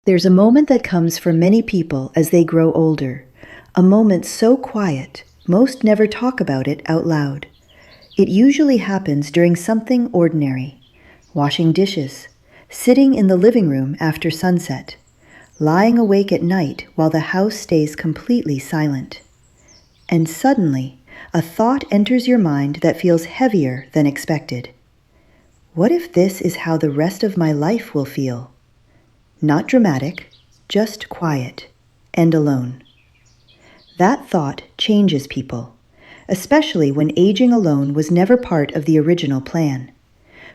There's a moment that comes for many people as they grow older, a moment so quiet, most never talk about it out loud. It usually happens during something ordinary: washing dishes, sitting in the living room after sunset, lying awake at night while the house stays completely silent. And suddenly, a thought enters your mind that feels heavier than expected. What if this is how the rest of my life will feel? Not dramatic, just quiet and alone. That thought changes people, especially when aging alone was never part of the original plan.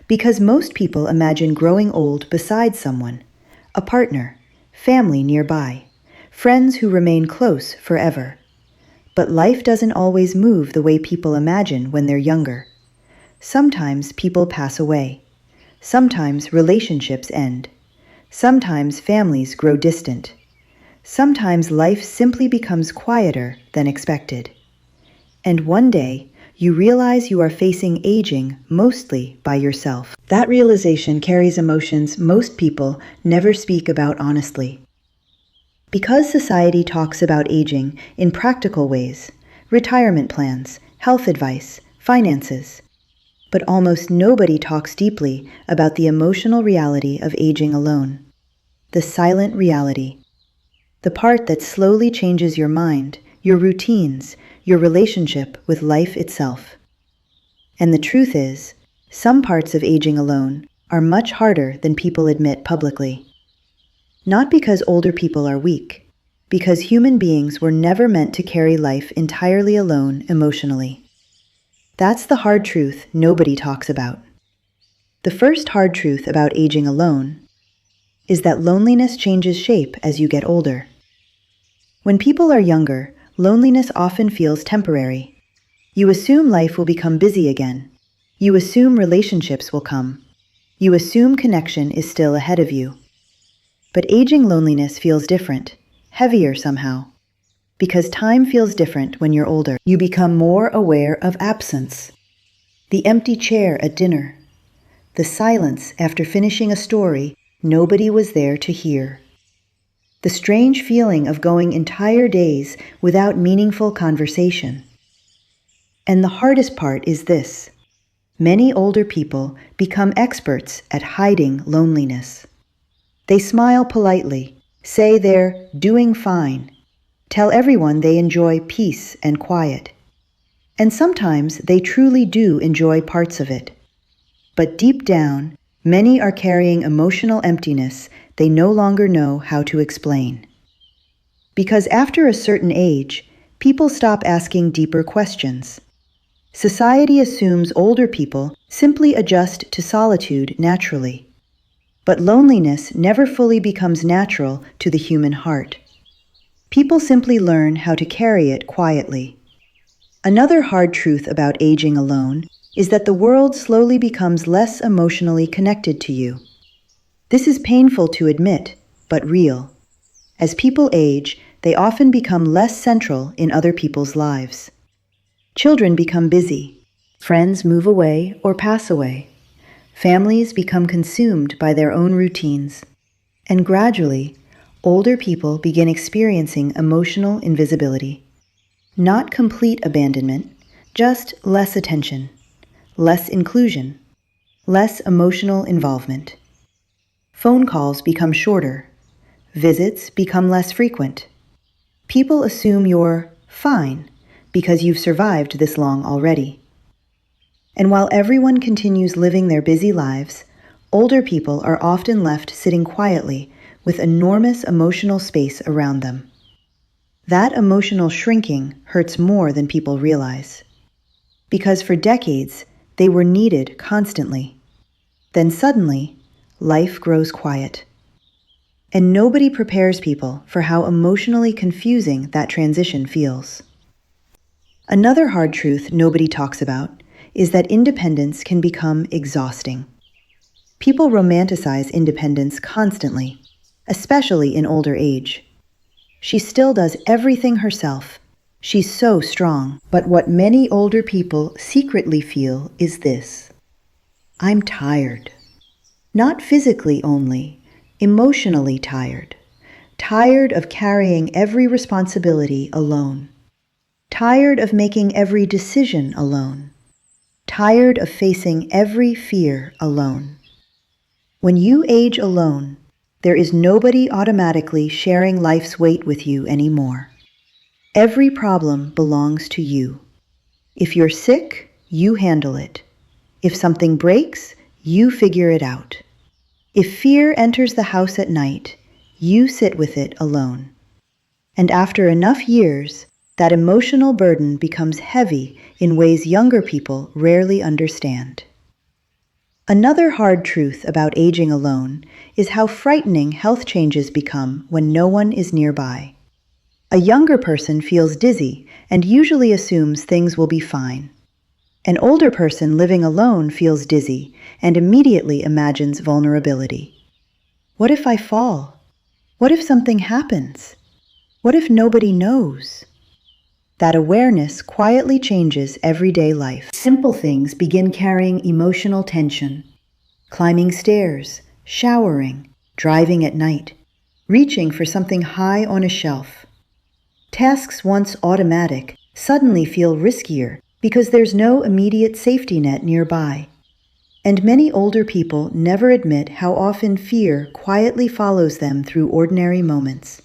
Because most people imagine growing old beside someone, a partner, family nearby, friends who remain close forever. But life doesn't always move the way people imagine when they're younger. Sometimes people pass away. Sometimes relationships end. Sometimes families grow distant. Sometimes life simply becomes quieter than expected. And one day, you realize you are facing aging mostly by yourself. That realization carries emotions most people never speak about honestly. Because society talks about aging in practical ways, retirement plans, health advice, finances, but almost nobody talks deeply about the emotional reality of aging alone. The silent reality. The part that slowly changes your mind, your routines, your relationship with life itself. And the truth is, some parts of aging alone are much harder than people admit publicly. Not because older people are weak, because human beings were never meant to carry life entirely alone emotionally. That's the hard truth nobody talks about. The first hard truth about aging alone is that loneliness changes shape as you get older. When people are younger, loneliness often feels temporary. You assume life will become busy again. You assume relationships will come. You assume connection is still ahead of you. But aging loneliness feels different, heavier somehow. Because time feels different when you're older. You become more aware of absence. The empty chair at dinner. The silence after finishing a story nobody was there to hear. The strange feeling of going entire days without meaningful conversation. And the hardest part is this: many older people become experts at hiding loneliness. They smile politely, say they're doing fine, tell everyone they enjoy peace and quiet. And sometimes they truly do enjoy parts of it. But deep down, many are carrying emotional emptiness they no longer know how to explain. Because after a certain age, people stop asking deeper questions. Society assumes older people simply adjust to solitude naturally. But loneliness never fully becomes natural to the human heart. People simply learn how to carry it quietly. Another hard truth about aging alone is that the world slowly becomes less emotionally connected to you. This is painful to admit, but real. As people age, they often become less central in other people's lives. Children become busy. Friends move away or pass away. Families become consumed by their own routines. And gradually, older people begin experiencing emotional invisibility. Not complete abandonment, just less attention, less inclusion, less emotional involvement. Phone calls become shorter. Visits become less frequent. People assume you're fine because you've survived this long already. And while everyone continues living their busy lives, older people are often left sitting quietly with enormous emotional space around them. That emotional shrinking hurts more than people realize. Because for decades, they were needed constantly. Then suddenly, life grows quiet. And nobody prepares people for how emotionally confusing that transition feels. Another hard truth nobody talks about is that independence can become exhausting. People romanticize independence constantly, especially in older age. She still does everything herself. She's so strong. But what many older people secretly feel is this: I'm tired. Not physically only, emotionally tired. Tired of carrying every responsibility alone. Tired of making every decision alone. Tired of facing every fear alone. When you age alone, there is nobody automatically sharing life's weight with you anymore. Every problem belongs to you. If you're sick, you handle it. If something breaks, you figure it out. If fear enters the house at night, you sit with it alone. And after enough years, that emotional burden becomes heavy in ways younger people rarely understand. Another hard truth about aging alone is how frightening health changes become when no one is nearby. A younger person feels dizzy and usually assumes things will be fine. An older person living alone feels dizzy and immediately imagines vulnerability. What if I fall? What if something happens? What if nobody knows? That awareness quietly changes everyday life. Simple things begin carrying emotional tension. Climbing stairs, showering, driving at night, reaching for something high on a shelf. Tasks once automatic suddenly feel riskier because there's no immediate safety net nearby. And many older people never admit how often fear quietly follows them through ordinary moments.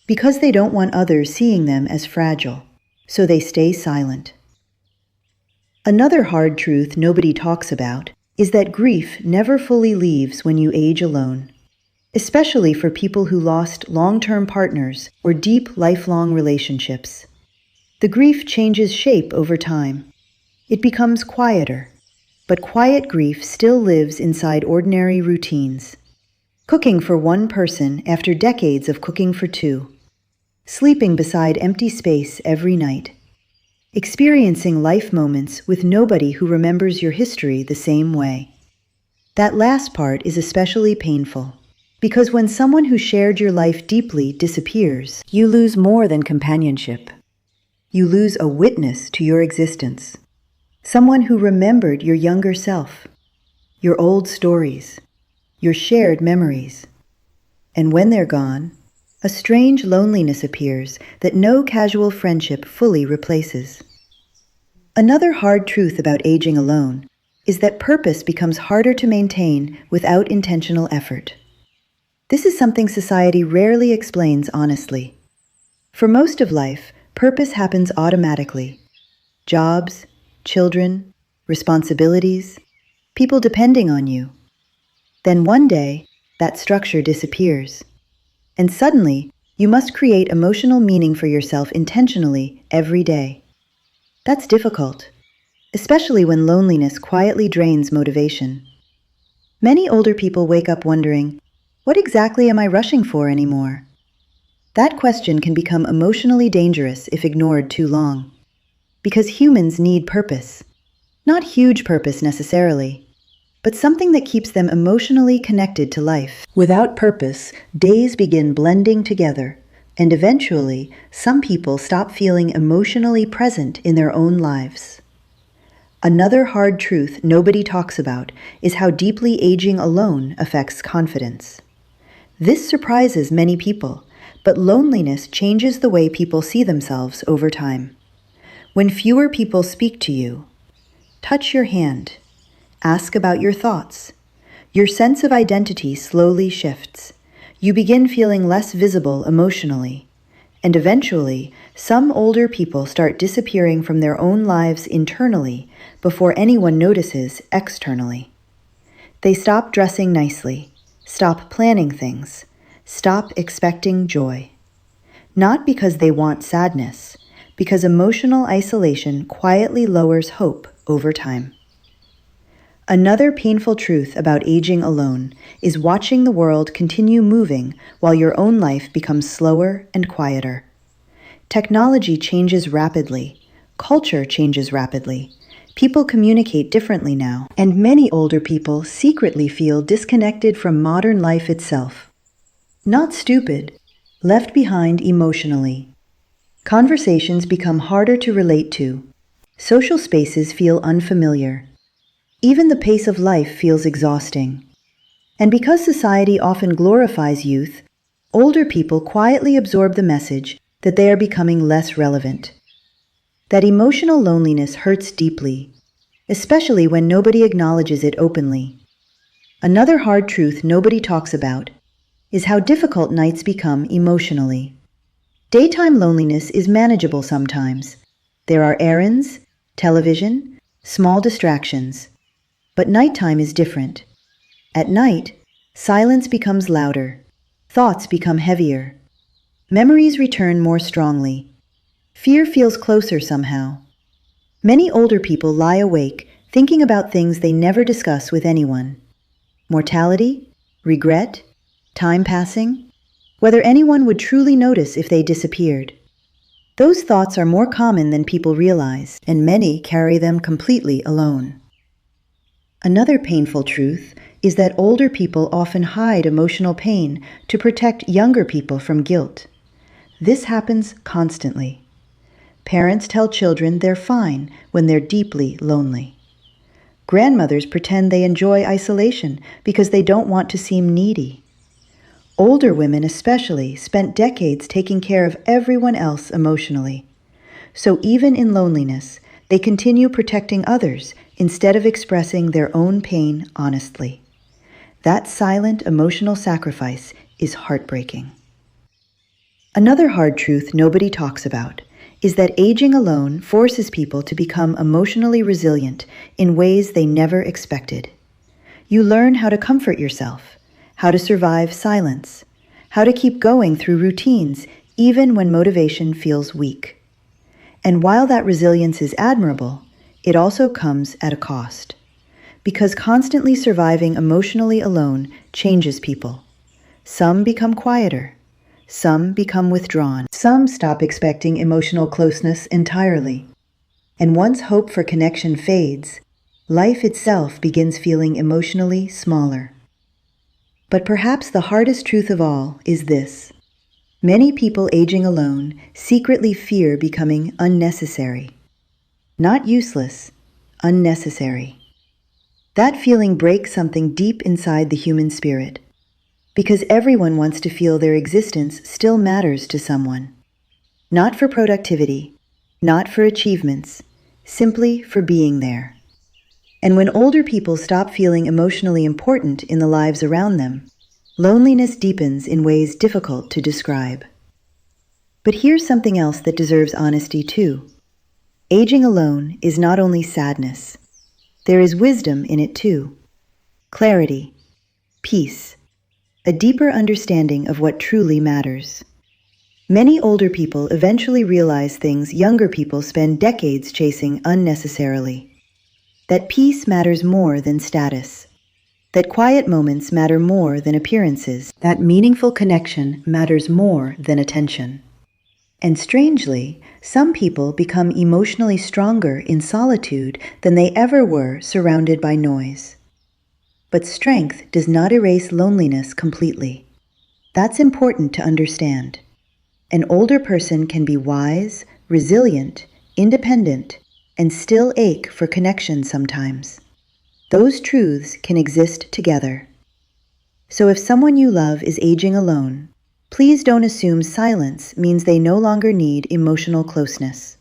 Because they don't want others seeing them as fragile, so they stay silent. Another hard truth nobody talks about is that grief never fully leaves when you age alone, especially for people who lost long-term partners or deep, lifelong relationships. The grief changes shape over time. It becomes quieter, but quiet grief still lives inside ordinary routines. Cooking for one person after decades of cooking for two. Sleeping beside empty space every night. Experiencing life moments with nobody who remembers your history the same way. That last part is especially painful, because when someone who shared your life deeply disappears, you lose more than companionship. You lose a witness to your existence. Someone who remembered your younger self, your old stories, your shared memories. And when they're gone, a strange loneliness appears that no casual friendship fully replaces. Another hard truth about aging alone is that purpose becomes harder to maintain without intentional effort. This is something society rarely explains honestly. For most of life, purpose happens automatically. Jobs, children, responsibilities, people depending on you. Then one day, that structure disappears. And suddenly, you must create emotional meaning for yourself intentionally every day. That's difficult, especially when loneliness quietly drains motivation. Many older people wake up wondering, what exactly am I rushing for anymore? That question can become emotionally dangerous if ignored too long. Because humans need purpose. Not huge purpose necessarily, but something that keeps them emotionally connected to life. Without purpose, days begin blending together, and eventually, some people stop feeling emotionally present in their own lives. Another hard truth nobody talks about is how deeply aging alone affects confidence. This surprises many people, but loneliness changes the way people see themselves over time. When fewer people speak to you, touch your hand, ask about your thoughts, your sense of identity slowly shifts. You begin feeling less visible emotionally, and eventually, some older people start disappearing from their own lives internally before anyone notices externally. They stop dressing nicely, stop planning things, stop expecting joy. Not because they want sadness, because emotional isolation quietly lowers hope over time. Another painful truth about aging alone is watching the world continue moving while your own life becomes slower and quieter. Technology changes rapidly, culture changes rapidly, people communicate differently now, and many older people secretly feel disconnected from modern life itself. Not stupid, left behind emotionally. Conversations become harder to relate to. Social spaces feel unfamiliar. Even the pace of life feels exhausting. And because society often glorifies youth, older people quietly absorb the message that they are becoming less relevant. That emotional loneliness hurts deeply, especially when nobody acknowledges it openly. Another hard truth nobody talks about is how difficult nights become emotionally. Daytime loneliness is manageable sometimes. There are errands, television, small distractions. But nighttime is different. At night, silence becomes louder, thoughts become heavier, memories return more strongly, fear feels closer somehow. Many older people lie awake thinking about things they never discuss with anyone. Mortality, regret, time passing, whether anyone would truly notice if they disappeared. Those thoughts are more common than people realize, and many carry them completely alone. Another painful truth is that older people often hide emotional pain to protect younger people from guilt. This happens constantly. Parents tell children they're fine when they're deeply lonely. Grandmothers pretend they enjoy isolation because they don't want to seem needy. Older women especially spent decades taking care of everyone else emotionally. So even in loneliness, they continue protecting others instead of expressing their own pain honestly. That silent emotional sacrifice is heartbreaking. Another hard truth nobody talks about is that aging alone forces people to become emotionally resilient in ways they never expected. You learn how to comfort yourself, how to survive silence, how to keep going through routines even when motivation feels weak. And while that resilience is admirable, it also comes at a cost. Because constantly surviving emotionally alone changes people. Some become quieter. Some become withdrawn. Some stop expecting emotional closeness entirely. And once hope for connection fades, life itself begins feeling emotionally smaller. But perhaps the hardest truth of all is this. Many people aging alone secretly fear becoming unnecessary. Not useless, unnecessary. That feeling breaks something deep inside the human spirit, because everyone wants to feel their existence still matters to someone. Not for productivity, not for achievements, simply for being there. And when older people stop feeling emotionally important in the lives around them, loneliness deepens in ways difficult to describe. But here's something else that deserves honesty too. Aging alone is not only sadness. There is wisdom in it too. Clarity, peace, a deeper understanding of what truly matters. Many older people eventually realize things younger people spend decades chasing unnecessarily. That peace matters more than status. That quiet moments matter more than appearances. That meaningful connection matters more than attention. And strangely, some people become emotionally stronger in solitude than they ever were surrounded by noise. But strength does not erase loneliness completely. That's important to understand. An older person can be wise, resilient, independent, and still ache for connection sometimes. Those truths can exist together. So if someone you love is aging alone, please don't assume silence means they no longer need emotional closeness.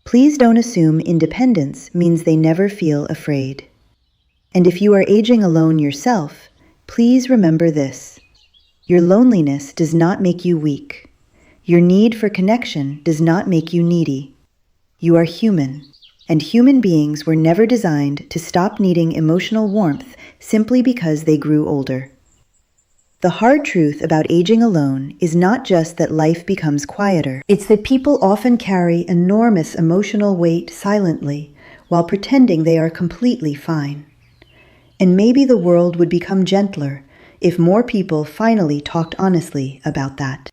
Please don't assume independence means they never feel afraid. And if you are aging alone yourself, please remember this. Your loneliness does not make you weak. Your need for connection does not make you needy. You are human, and human beings were never designed to stop needing emotional warmth simply because they grew older. The hard truth about aging alone is not just that life becomes quieter. It's that people often carry enormous emotional weight silently while pretending they are completely fine. And maybe the world would become gentler if more people finally talked honestly about that.